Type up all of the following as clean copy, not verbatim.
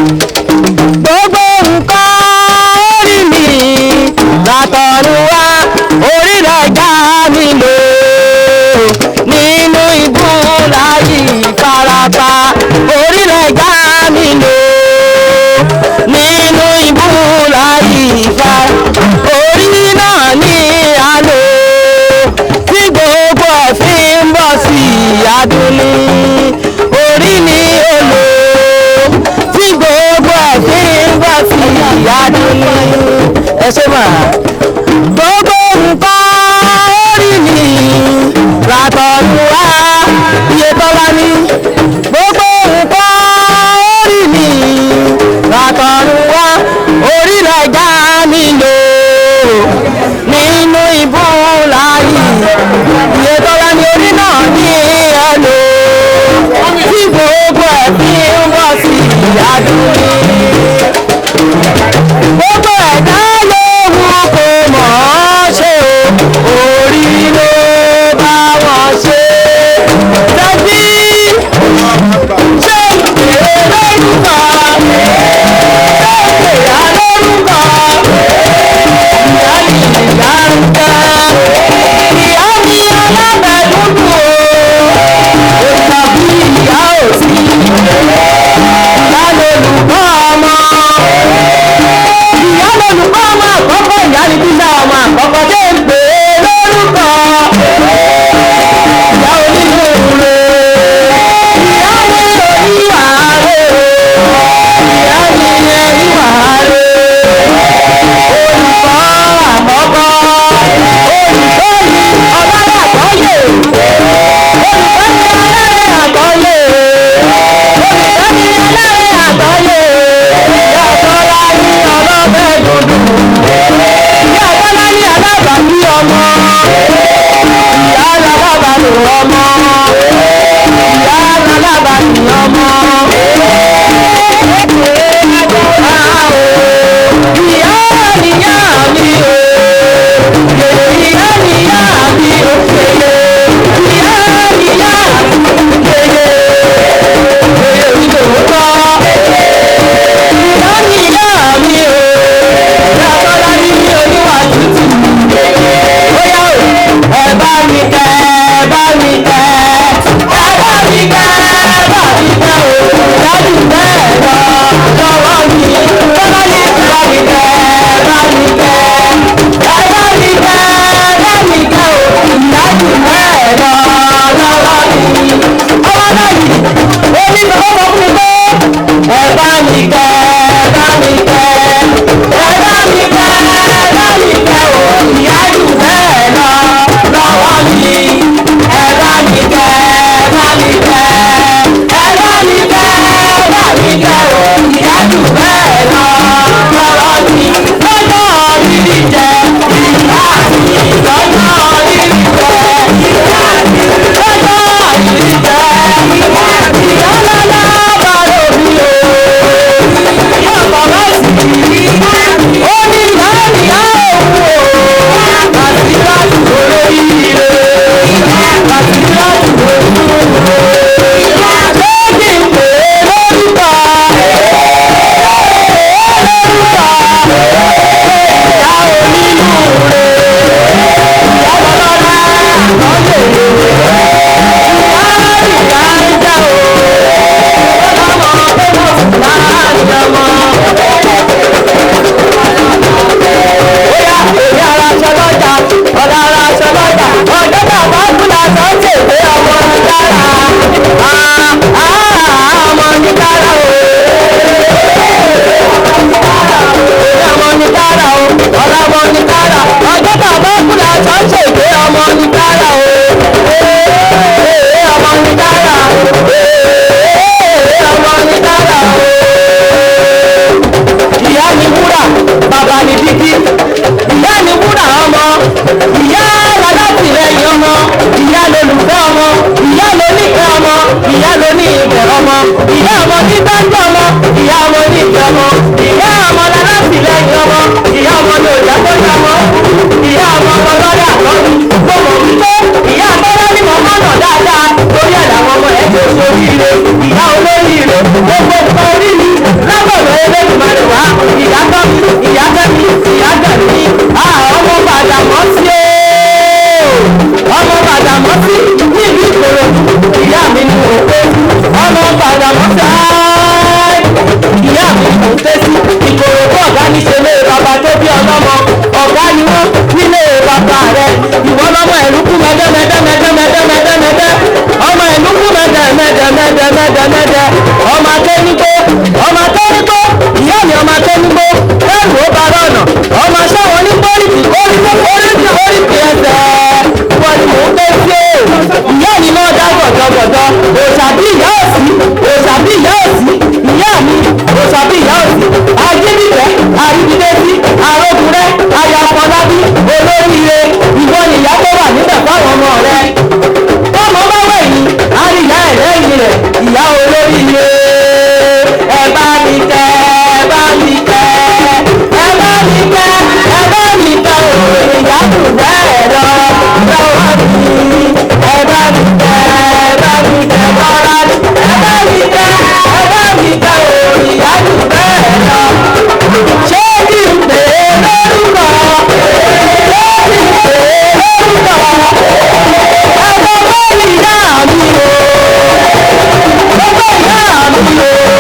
gbogbo nǹkan orí mi látọ̀run wá orílẹ̀ já mi lò nínú ibú láyé ìfarapa orílẹ̀ já mi lò nínú ibú láyé ìfarapa orí náà ní àlò tí gbogbo ẹ̀fín ń bọ̀ sí àdúní orí ni ó lò tí gbogbo ẹ̀fín ń bọ̀ sí àdúní ẹ ṣe máa gbogbo nǹkan orí mi látọ̀run wá iye tọ́lá ní gbogbo nǹkan orí mi látọ̀run wá orílẹ̀ já mi lò nínú ibú láyé iye tọ́lá ní orí náà ní ẹ̀lò tí gbogbo ẹ̀fín ń bọ̀ sí àdúní gbogbo ẹ̀dá lóhun kò mọ̀ ọ́ ṣe o orí ló bá wọn ṣe tẹ́bí ṣé ìpè lórúkọ ṣé ìpè alórúkọ ìyá mi ìyá ń tẹ́ ìyá mi alábẹ̀dúdú o tàbí ìyá ò sí ìyá lolùkọ́ ọmọ ìyá lolùkọ́ ọmọ àkọ́kọ́ ìyá ni bísà ọmọ àkọ́kọ́ tó ń pè é lórúkọ ìyá onínúure ìyá ní oníwàárẹ̀ ìyá ní ẹníwàárẹ̀ olùkọ́ àkọ́kọ́ olùkọ́ ní ọlọ́rẹ̀ àkọ́yè olùkọ́ ní ọlọ́rẹ̀ àkọ́yè olùkọ́ ní ọlọ́rẹ̀ àkọ́yè ìyá tọ́lá ní ọlọ́bẹ̀ dúdú ìyá tọ́lá ní alábàbí ọmọ ìyá alábàbí ọmọ ìyá alábàbí ọmọ ìyá níyà mi o ìyá níyà mi o ìyá níyà mi ìdòwòtọ́ ìyá níyà mi o ìyá tọ́lá ní oníwà tútù bóyá o ẹ bá mi kẹ́ ẹ bá mi kẹ́ ẹ bá mi kẹ́ ẹ bá mi kẹ́ o dájú bẹ́ẹ̀ lọ lọ́wọ́ mi tọ́lá ní bá mi kẹ́ ẹ bá mi kẹ́ ẹ bá mi kẹ́ ẹ bá mi kẹ́ o dájú bẹ́ẹ̀ lọ lọ́wọ́ mi ọmọ náà yìí ó ní bàbá ọmọ fún mi pé ẹ bá mi kẹ́ ẹ bá mi kẹ́ ẹ bá mi kẹ́ ẹ bá mi kẹ́ o ìyá jù bẹ́ẹ̀ lọ lọ́wọ́ mi ẹ bá mi kẹ́ ẹ bá mi kẹ́ ẹ bá mi kẹ́ ẹ bá mi kẹ́ o ìyá jù bẹ́ẹ̀ lọ lọ́wọ́ mi lọ́jọ́ rírí jẹ ìyá mi lọ́jọ́ rírí jẹ ìyá mi lọ́jọ́ rírí jẹ ìyá lọ́lá bá lóbi o ọkọ̀ mẹ́sì ó ní ìyá òun o àti láti olóríire àti láti olóríire lókè pé lórúkọ ìyá onínúure ìyá lọ́lọ́lá lọ́lẹ̀ ìyá ń jà o ọlọ́mọ pé mo sì máa ń jọmọ. Bóyá èyí ara aṣọ lọ́jà ọ̀dà ara aṣọ lọ́jà ọjọ́ bàbá kúlà tó ń tètè ọmọ ní dára ọmọ ní dára o ọmọ ní dára o ọmọ ní dára ọjọ́ bàbá kúlà tó ń tètè ọmọ ní dára o ọmọ ní dára ọmọ ní dára o ìyá ni wúrà bàbá ni dígí ìyá ni wúrà ọmọ ìyá alátìlẹ́yìn ọmọ ìyá lolùfẹ́ ọmọ ìyá lóníkẹ́ ọmọ ìyá lóní ìbẹ̀ ọmọ ìyá ọmọ tí tọ́jú ọmọ ìyá ọmọ oníkẹ́ ọmọ ìyá ọmọ alátìlẹ́yìn ọmọ ìyá ọmọ ní òjá tó jẹ ọmọ ìyá ọmọ ọlọ́dẹ àtọ́jú gbogbo wípé ìlú kú mẹ́dẹ́mẹ́dẹ́mẹ́dẹ́mẹ́dẹ́mẹ́dẹ́ ọmọ ìlú kú mẹ́dẹ́mẹ́dẹ́mẹ́dẹ́mẹ́dẹ́ ọmọ akẹ́nigbó ìyá mi ọmọ akẹ́nigbó ẹrù ó bá rọ̀nà ọmọ sẹ́wọ̀n ní pọ́lìtì oríṣi ẹsẹ̀ wọ́n ni mò ń gbé sí o ìyá mi náà dá gọ̀dọ̀gọ̀dọ̀ òṣàbí ìyá òsì ìyá mi òṣàbí ìyá òsì ajínigbẹ́ àríbidésí arógunrẹ́ ayàfọlábí olóríire ìwọ nìyá tó wà níbẹ̀ fáwọn ọmọ rẹ tọmọ bá wẹ̀yìn àríyá ẹ̀ lẹ́yìn rẹ̀ ìyá olóríire ẹ bá mi kẹ́ ẹ bá mi kẹ́ ẹ bá mi kẹ́ ẹ bá mi kẹ́ òòrùn ìyá kù bẹ́ẹ̀ lọ lọ́wọ́ mi ẹ bá mi kẹ́ ẹ bá mi kẹ́ lọ́ra ẹ bá mi kẹ́ ẹ bá mi kẹ́ òòrùn ìyá kù bẹ́ẹ̀ lọ ṣé kí n pè é lórúkọ ṣé kí n pè é lórúkọ ẹ bọ́ bọ́ ìyá mi o bọ́ bọ́ ìyá mi o.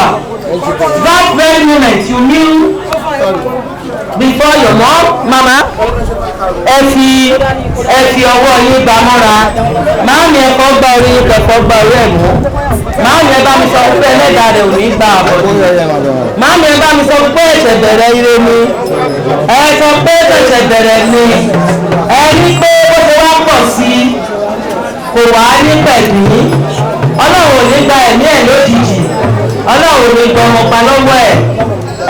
That very moment you knew before your mom, mama, ẹ fi ọwọ́ yín gbà mọ́ra. Màámi ẹ̀kọ́ gba orí yín kẹ̀kọ́ gba orí ẹ̀ mú. Màámi ẹ bá mi sọ pé ẹlẹ́dàá rẹ̀ ò ní gbà àbọ̀dé. Màámi ẹ bá mi sọ pé ẹ̀ṣẹ̀ bẹ̀rẹ̀ ire ni. Ẹ sọ pé ẹ̀ṣẹ̀ bẹ̀rẹ̀ ni. Ẹ ní pé bó ṣe wá pọ̀ pọ̀ sí i kò wá ní pẹ̀lú ọlọ́run ò ní gba ẹ̀mí ẹ̀ lójijì ọlọ́run ò ní gba ọmọ pa lọ́wọ́ ẹ̀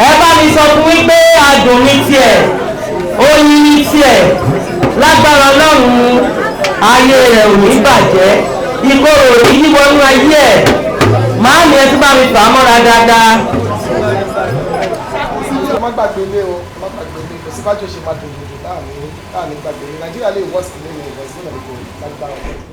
ẹ bá mi sọ fún wípé adùn ní tiẹ̀ oyin ní tiẹ̀ lágbára ọlọ́run ayé rẹ̀ ò ní bàjẹ́ ìkorò ò ní yíwọnú ayé ẹ̀ máa ní ẹ tí bá mi fà á mọ́ra dáadáa. má gbàgbé ilé o má gbàgbé ilé kò sí bá jọ ṣe máa dùn dùn láàrin gbàgbé Nàìjíríà lè wọ́ọ̀sì nínú ìwọ̀sí náà lè lágbára.